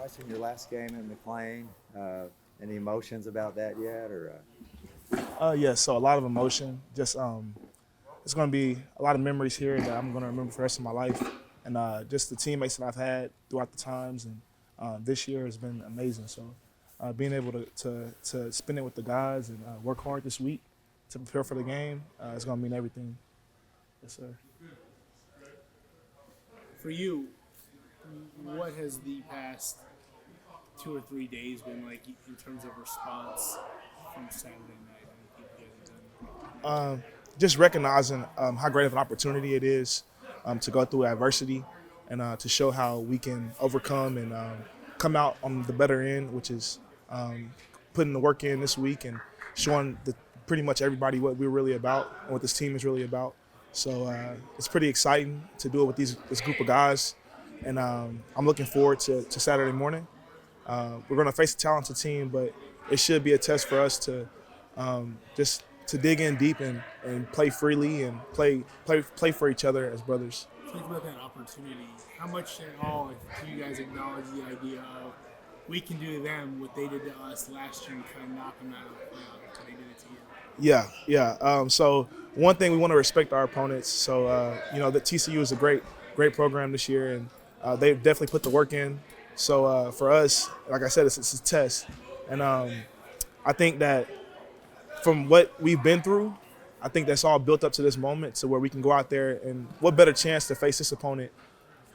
Bryson, your last game at McLean, any emotions about that yet? Yeah, so a lot of emotion. Just it's going to be a lot of memories here that I'm going to remember for the rest of my life, and just the teammates that I've had throughout the times, and this year has been amazing. So being able to spend it with the guys and work hard this week to prepare for the game is going to mean everything. Yes, sir. For you, what has the past 2 or 3 days been like in terms of response from Saturday night and people getting done? Just recognizing how great of an opportunity it is to go through adversity and to show how we can overcome and come out on the better end, which is putting the work in this week and showing pretty much everybody what we're really about and what this team is really about. So it's pretty exciting to do it with this group of guys, and I'm looking forward to Saturday morning. We're going to face a talented team, but it should be a test for us to just to dig in deep and play freely and play for each other as brothers. Think about that opportunity. How much at all do you guys acknowledge the idea of we can do to them what they did to us last year and kind of knock them out of the playoff? They did it to you. Yeah. So one thing, we want to respect our opponents. So the TCU is a great program this year, and they've definitely put the work in. So for us, like I said, it's a test, and I think that from what we've been through, I think that's all built up to this moment, to where we can go out there, and what better chance to face this opponent,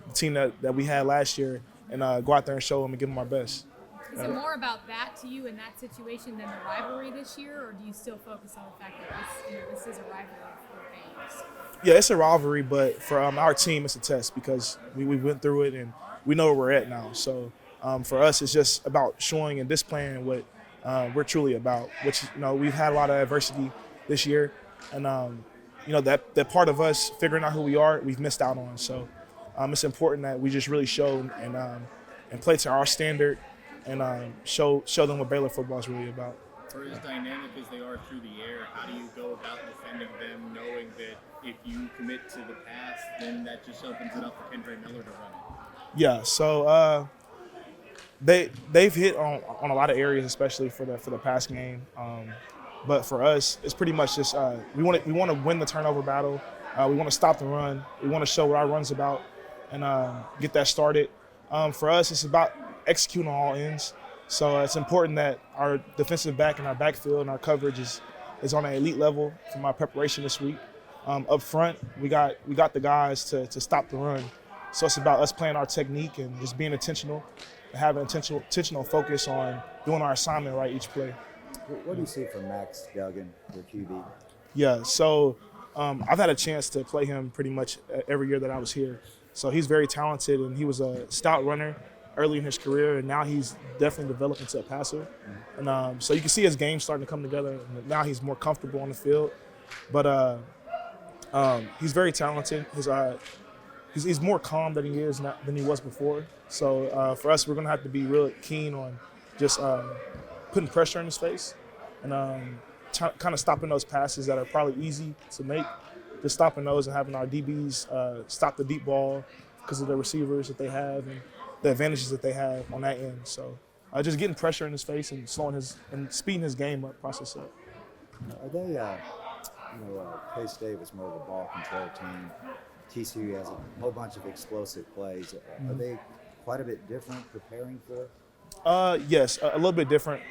the team that we had last year, and go out there and show them and give them our best. Is it more about that to you in that situation than the rivalry this year, or do you still focus on the fact that this is a rivalry for fans? Yeah, it's a rivalry, but for our team, it's a test because we went through it and we know where we're at now. So for us, it's just about showing and displaying what we're truly about, which we've had a lot of adversity this year, and that part of us figuring out who we are, we've missed out on. So it's important that we just really show and play to our standard, and show them what Baylor football is really about. For as dynamic as they are through the air, how do you go about defending them, knowing that if you commit to the pass, then that just opens it up for Kendra Miller to run? Yeah, so they've hit on a lot of areas, especially for the pass game. But for us, it's pretty much just we want to win the turnover battle. We want to stop the run. We want to show what our run's about and get that started. For us, it's about executing on all ends. So it's important that our defensive back and our backfield and our coverage is on an elite level for my preparation this week. Up front, we got the guys to stop the run. So it's about us playing our technique and just being intentional, and having intentional focus on doing our assignment right each play. What do you see from Max Duggan, your QB? Yeah, so I've had a chance to play him pretty much every year that I was here. So he's very talented, and he was a stout runner early in his career, and now he's definitely developed into a passer. And so you can see his game starting to come together. And now he's more comfortable on the field, but he's very talented. He's more calm than he was before. So for us, we're going to have to be real keen on just putting pressure in his face and kind of stopping those passes that are probably easy to make. Just stopping those and having our DBs stop the deep ball because of the receivers that they have and the advantages that they have on that end. So just getting pressure in his face and speeding his game up, process up. Are they, K-State was more of a ball control team. TCU has a whole bunch of explosive plays. Are they quite a bit different preparing for? Yes, a little bit different.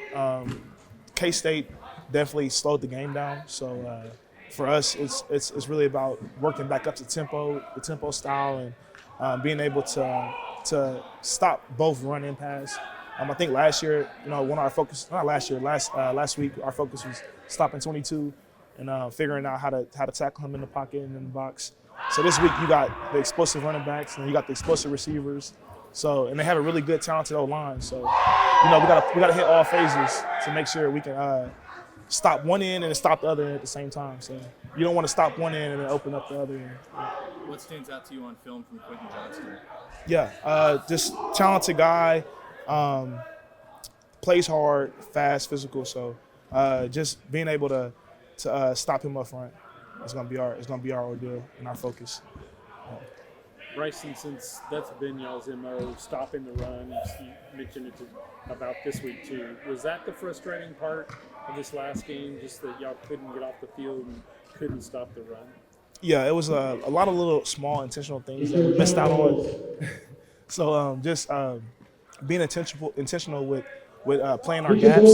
K-State definitely slowed the game down. So for us, it's really about working back up to the tempo style, and being able to stop both run and pass. I think last year, last week, our focus was stopping 22 and figuring out how to tackle him in the pocket and in the box. So this week you got the explosive running backs and you got the explosive receivers. So, and they have a really good, talented O-line. So, we gotta hit all phases to make sure we can stop one end and stop the other end at the same time. So you don't want to stop one end and then open up the other end. What stands out to you on film from Quentin Johnston? Yeah, just talented guy, plays hard, fast, physical. So just being able to stop him up front is gonna be our ordeal and our focus. Bryson, since that's been y'all's MO, stopping the run, you mentioned it about this week too. Was that the frustrating part of this last game, just that y'all couldn't get off the field and couldn't stop the run? Yeah, it was a lot of little small intentional things that we missed out on. So just being intentional with playing our gaps.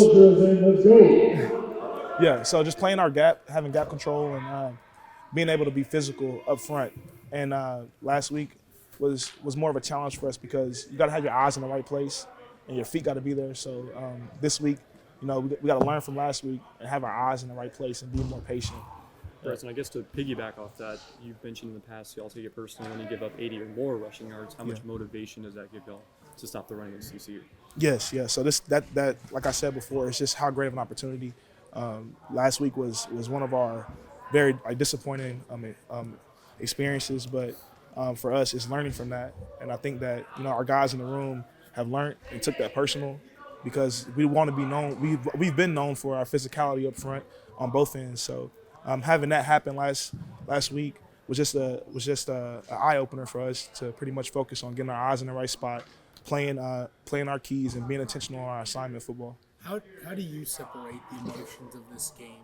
Yeah, so just playing our gap, having gap control, and being able to be physical up front. And last week was more of a challenge for us because you got to have your eyes in the right place and your feet got to be there. So this week, we got to learn from last week and have our eyes in the right place and be more patient. Bryson, I guess to piggyback off that, you've mentioned in the past y'all take it personally when you give up 80 or more rushing yards. How much motivation does that give y'all to stop the run against TCU? Yes. So that like I said before, it's just how great of an opportunity. Last week was one of our very disappointing experiences, but for us, it's learning from that. And I think that our guys in the room have learned and took that personal because we want to be known. We've been known for our physicality up front on both ends. So having that happen last week was just a eye opener for us to pretty much focus on getting our eyes in the right spot, playing our keys, and being intentional on our assignment football. How do you separate the emotions of this game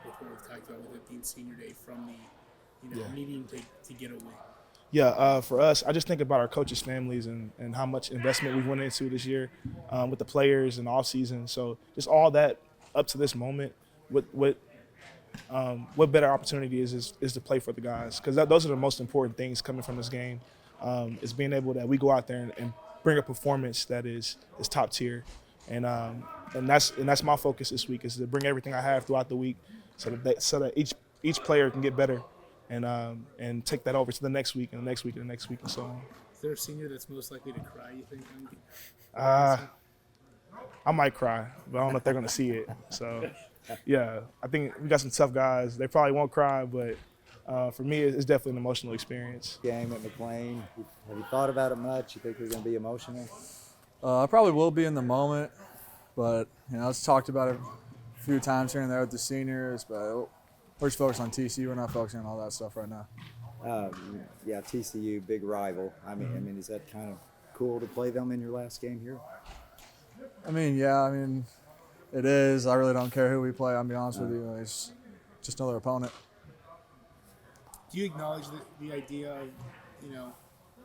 with what we've talked about with it being senior day from the needing to get a win? Yeah, for us, I just think about our coaches' families and how much investment we went into this year with the players and off season. So just all that up to this moment, what better opportunity is to play for the guys, because those are the most important things coming from this game. Is being able that we go out there and bring a performance that is top tier, and that's my focus this week, is to bring everything I have throughout the week so that each player can get better. And take that over to the next week and the next week and the next week and so on. Is there a senior that's most likely to cry, you think? I might cry, but I don't know if they're going to see it. So, yeah, I think we got some tough guys. They probably won't cry, but for me, it's definitely an emotional experience. Game at McLean, have you thought about it much? You think we're going to be emotional? I probably will be in the moment, but it's talked about it a few times here and there with the seniors, but we're just focused on TCU. We're not focusing on all that stuff right now. Yeah, TCU, big rival. I mean, is that kind of cool to play them in your last game here? It is. I really don't care who we play. I'll be honest with you. It's just another opponent. Do you acknowledge the idea of,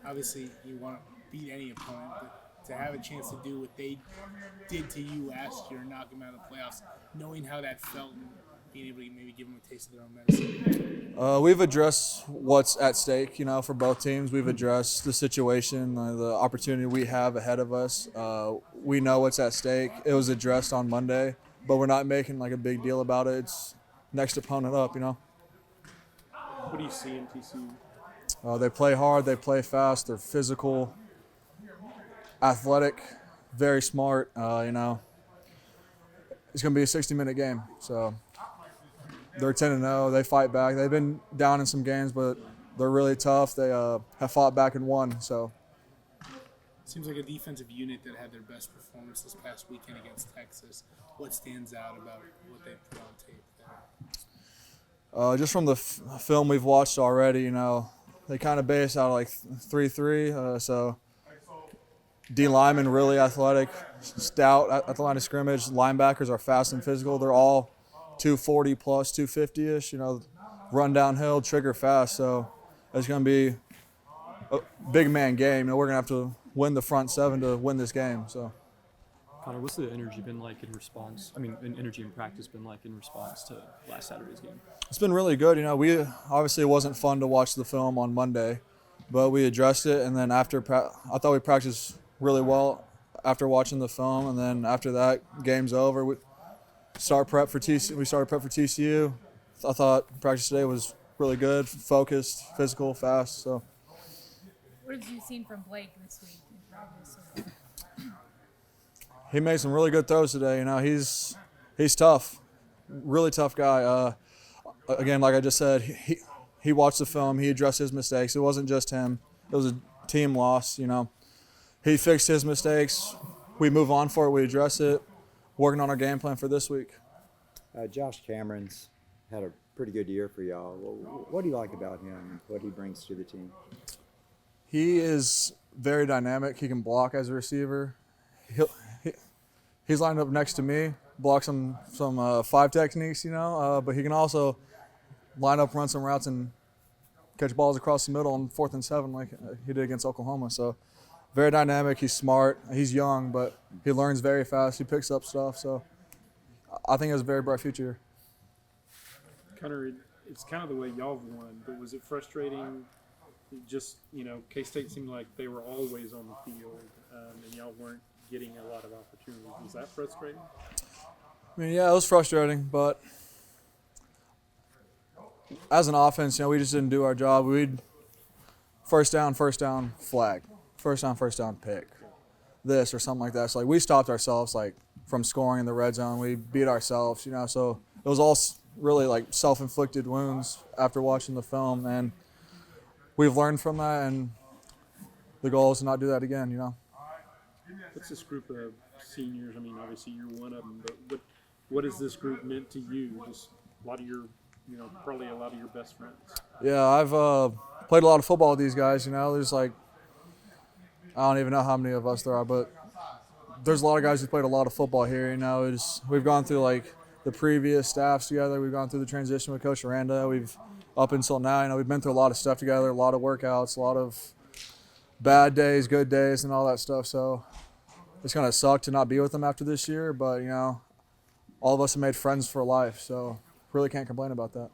obviously you want to beat any opponent, but to have a chance to do what they did to you last year and knock them out of the playoffs, knowing how that felt and being able to maybe give them a taste of their own medicine? We've addressed what's at stake, for both teams. We've addressed the situation, the opportunity we have ahead of us. We know what's at stake. It was addressed on Monday, but we're not making a big deal about it. It's next opponent up, What do you see in TCU? They play hard, they play fast, they're physical, athletic, very smart. It's going to be a 60-minute game, so they're 10-0. They fight back. They've been down in some games, but they're really tough. They have fought back and won. So, seems like a defensive unit that had their best performance this past weekend against Texas. What stands out about what they put on tape there? Just from the film we've watched already, they kind of base out 3-3. So, D linemen really athletic, stout at the line of scrimmage. Linebackers are fast and physical. They're all 240 plus, 250-ish, run downhill, trigger fast. So it's going to be a big man game. We're going to have to win the front seven to win this game. So, Connor, what's the energy been like in response? Energy in practice been like in response to last Saturday's game? It's been really good. We obviously it wasn't fun to watch the film on Monday, but we addressed it. And then I thought we practiced really well after watching the film. And then after that, game's over. We started prep for TCU. I thought practice today was really good, focused, physical, fast. So, What have you seen from Blake this week in practice? he made some really good throws today. He's tough, really tough guy. Again, like I just said, he watched the film. He addressed his mistakes. It wasn't just him. It was a team loss. He fixed his mistakes. We move on for it. We address it. Working on our game plan for this week. Josh Cameron's had a pretty good year for y'all. What do you like about him and what he brings to the team? He is very dynamic. He can block as a receiver. He's lined up next to me, block some 5 techniques, but he can also line up, run some routes, and catch balls across the middle on 4th and 7 like he did against Oklahoma. So very dynamic. He's smart. He's young, but he learns very fast. He picks up stuff. So I think he has a very bright future. Connor, it's kind of the way y'all have won, but was it frustrating? Just, K-State seemed like they were always on the field, and y'all weren't getting a lot of opportunities. Was that frustrating? I mean, yeah, it was frustrating, but as an offense, we just didn't do our job. We'd first down, flag, first down, pick, this or something like that. So we stopped ourselves from scoring in the red zone. We beat ourselves, So it was all really self-inflicted wounds after watching the film, and we've learned from that, and the goal is to not do that again. What's this group of seniors? I mean, obviously you're one of them, but what has this group meant to you? Just a lot of your, probably a lot of your best friends. Yeah, I've played a lot of football with these guys. There's I don't even know how many of us there are, but there's a lot of guys who played a lot of football here. We've gone through the previous staffs together. We've gone through the transition with Coach Aranda. We've up until now, we've been through a lot of stuff together, a lot of workouts, a lot of bad days, good days, and all that stuff. So it's gonna suck to not be with them after this year, but all of us have made friends for life. So really can't complain about that.